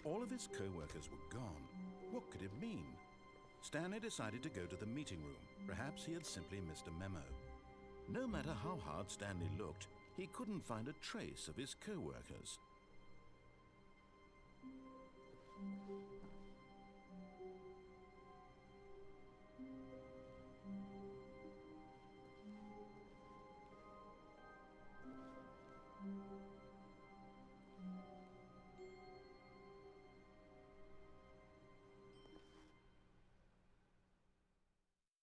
All of his co-workers were gone. What could it mean? Stanley decided to go to the meeting room. Perhaps he had simply missed a memo. No matter how hard Stanley looked, he couldn't find a trace of his co-workers.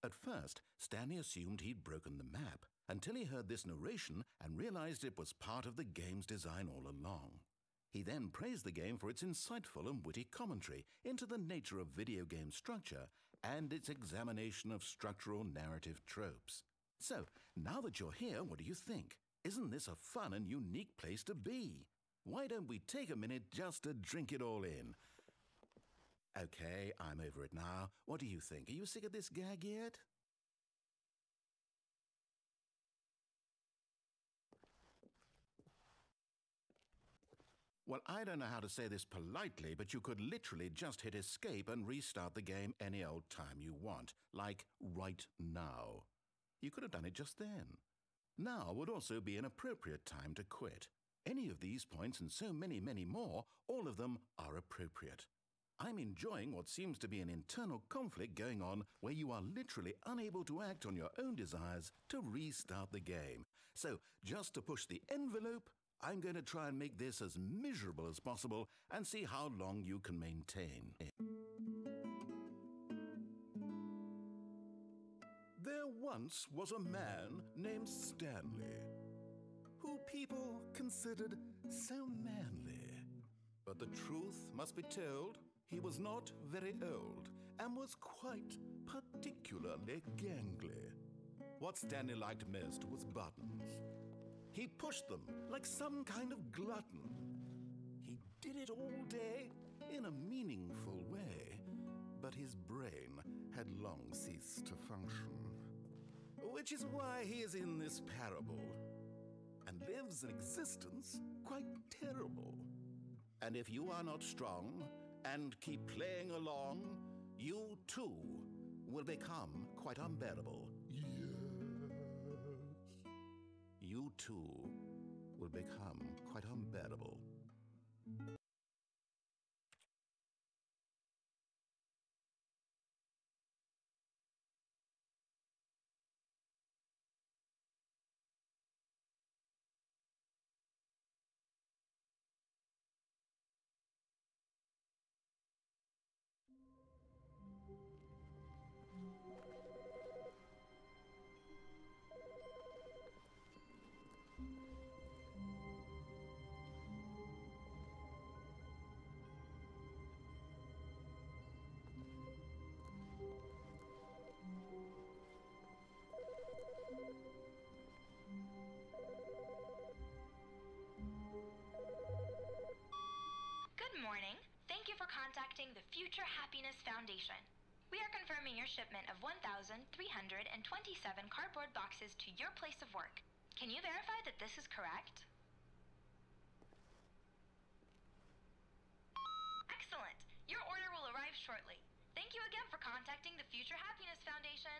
At first, Stanley assumed he'd broken the map, until he heard this narration and realized it was part of the game's design all along. He then praised the game for its insightful and witty commentary into the nature of video game structure and its examination of structural narrative tropes. So, now that you're here, what do you think? Isn't this a fun and unique place to be? Why don't we take a minute just to drink it all in? Okay, I'm over it now. What do you think? Are you sick of this gag yet? Well, I don't know how to say this politely, but you could literally just hit escape and restart the game any old time you want, like right now. You could have done it just then. Now would also be an appropriate time to quit. Any of these points and so many, many more, all of them are appropriate. I'm enjoying what seems to be an internal conflict going on where you are literally unable to act on your own desires to restart the game. So, just to push the envelope, I'm going to try and make this as miserable as possible and see how long you can maintain it. There once was a man named Stanley, who people considered so manly. But the truth must be told, he was not very old and was quite particularly gangly. What Stanley liked most was buttons. He pushed them like some kind of glutton. He did it all day in a meaningful way, but his brain had long ceased to function. Which is why he is in this parable and lives an existence quite terrible. And if you are not strong and keep playing along, you too will become quite unbearable. Yes. You too will become quite unbearable. Good morning. Thank you for contacting the Future Happiness Foundation. We are confirming your shipment of 1,327 cardboard boxes to your place of work. Can you verify that this is correct? Excellent. Your order will arrive shortly. Thank you again for contacting the Future Happiness Foundation.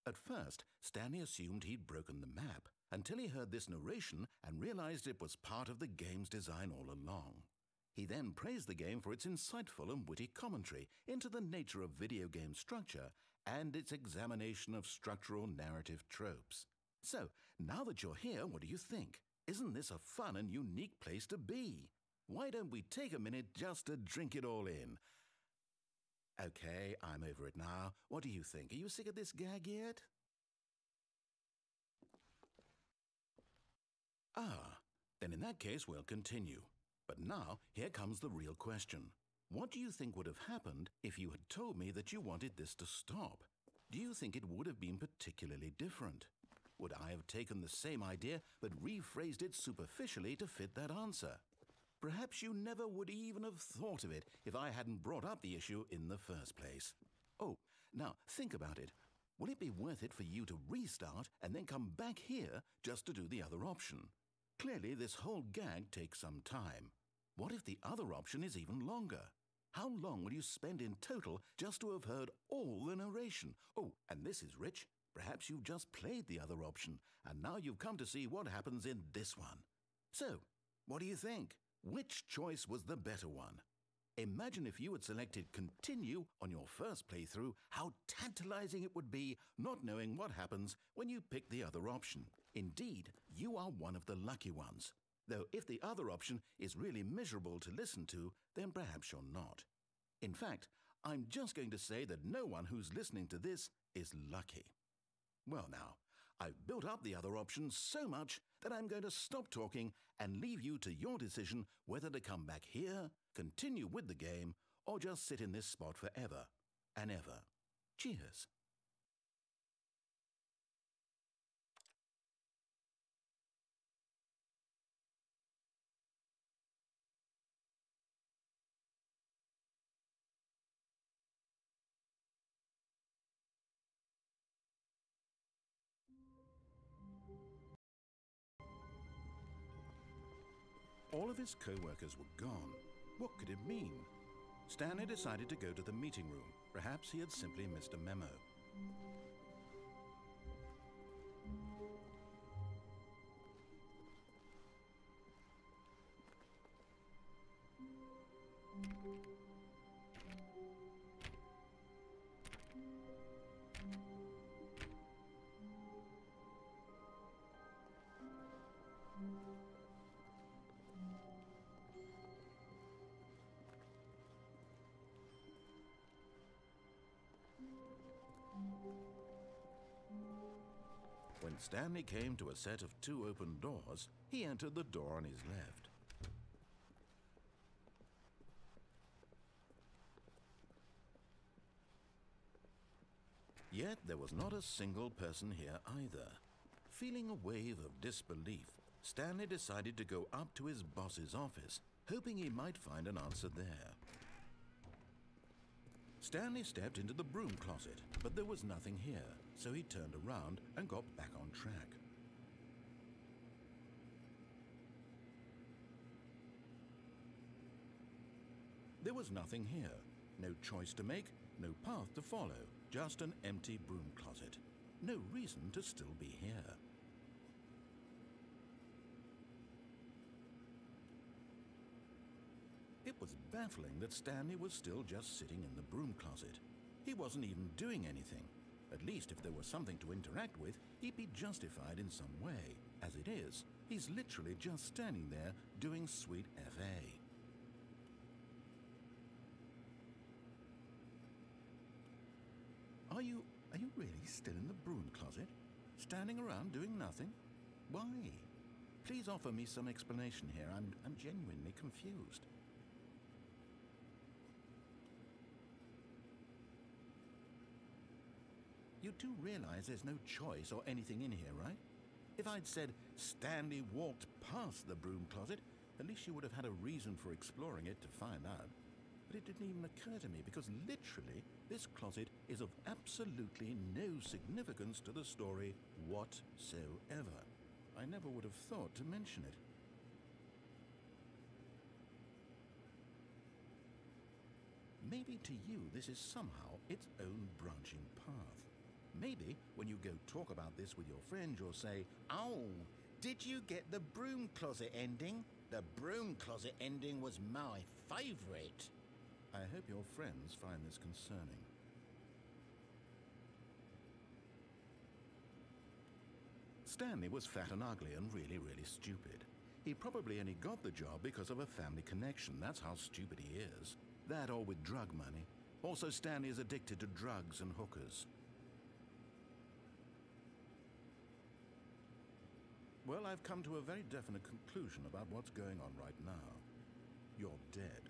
At first, Stanley assumed he'd broken the map, until he heard this narration and realized it was part of the game's design all along. He then praised the game for its insightful and witty commentary into the nature of video game structure and its examination of structural narrative tropes. So, now that you're here, what do you think? Isn't this a fun and unique place to be? Why don't we take a minute just to drink it all in? Okay, I'm over it now. What do you think? Are you sick of this gag yet? Ah, then in that case we'll continue. But now, here comes the real question. What do you think would have happened if you had told me that you wanted this to stop? Do you think it would have been particularly different? Would I have taken the same idea but rephrased it superficially to fit that answer? Perhaps you never would even have thought of it if I hadn't brought up the issue in the first place. Oh, now think about it. Will it be worth it for you to restart and then come back here just to do the other option? Clearly, this whole gag takes some time. What if the other option is even longer? How long will you spend in total just to have heard all the narration? Oh, and this is rich. Perhaps you've just played the other option, and now you've come to see what happens in this one. So, what do you think? Which choice was the better one? Imagine if you had selected continue on your first playthrough, how tantalizing it would be not knowing what happens when you pick the other option. Indeed, you are one of the lucky ones. Though if the other option is really miserable to listen to, then perhaps you're not. In fact, I'm just going to say that no one who's listening to this is lucky. Well now, I've built up the other option so much that I'm going to stop talking and leave you to your decision whether to come back here, continue with the game, or just sit in this spot forever and ever. Cheers. All of his co-workers were gone. What could it mean? Stanley decided to go to the meeting room. Perhaps he had simply missed a memo. When Stanley came to a set of 2 open doors, he entered the door on his left. Yet there was not a single person here either. Feeling a wave of disbelief, Stanley decided to go up to his boss's office, hoping he might find an answer there. Stanley stepped into the broom closet, but there was nothing here, so he turned around and got back on track. There was nothing here. No choice to make, no path to follow, just an empty broom closet. No reason to still be here. It was baffling that Stanley was still just sitting in the broom closet. He wasn't even doing anything. At least if there was something to interact with, he'd be justified in some way. As it is, he's literally just standing there doing sweet FA. Are you really still in the broom closet? Standing around doing nothing? Why? Please offer me some explanation here. I'm genuinely confused. You do realize there's no choice or anything in here, right? If I'd said Stanley walked past the broom closet, at least you would have had a reason for exploring it to find out. But it didn't even occur to me because literally this closet is of absolutely no significance to the story whatsoever. I never would have thought to mention it. Maybe to you this is somehow its own branching path. Maybe when you go talk about this with your friend, you'll say, "Oh, did you get the broom closet ending? The broom closet ending was my favorite." I hope your friends find this concerning. Stanley was fat and ugly and really, really stupid. He probably only got the job because of a family connection. That's how stupid he is. That or with drug money. Also, Stanley is addicted to drugs and hookers. Well, I've come to a very definite conclusion about what's going on right now. You're dead.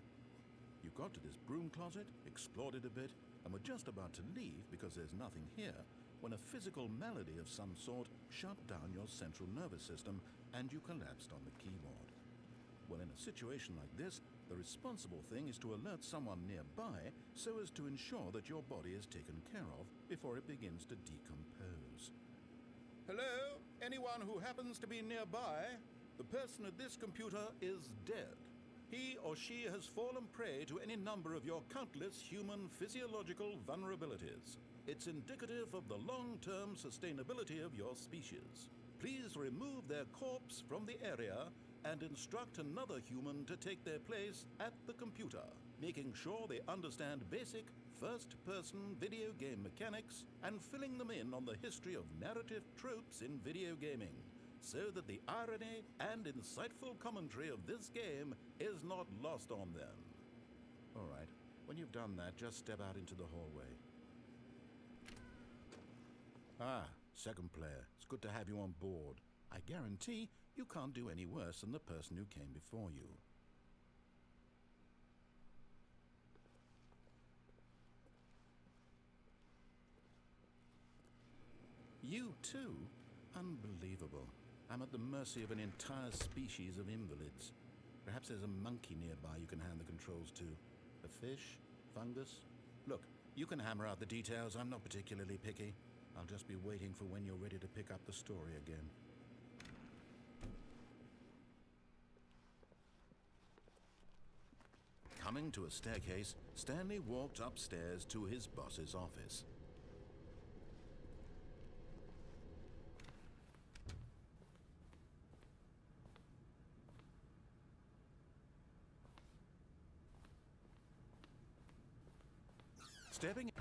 You got to this broom closet, explored it a bit, and were just about to leave because there's nothing here when a physical malady of some sort shut down your central nervous system and you collapsed on the keyboard. Well, in a situation like this, the responsible thing is to alert someone nearby so as to ensure that your body is taken care of before it begins to decompose. Hello? Anyone who happens to be nearby? The person at this computer is dead. He or she has fallen prey to any number of your countless human physiological vulnerabilities. It's indicative of the long-term sustainability of your species. Please remove their corpse from the area and instruct another human to take their place at the computer, making sure they understand basic first-person video game mechanics and filling them in on the history of narrative tropes in video gaming, so that the irony and insightful commentary of this game is not lost on them. All right, when you've done that, just step out into the hallway. Ah, second player, it's good to have you on board. I guarantee you can't do any worse than the person who came before you. You too? Unbelievable. I'm at the mercy of an entire species of invalids. Perhaps there's a monkey nearby you can hand the controls to. A fish? Fungus? Look, you can hammer out the details. I'm not particularly picky. I'll just be waiting for when you're ready to pick up the story again. Coming to a staircase, Stanley walked upstairs to his boss's office. Stepping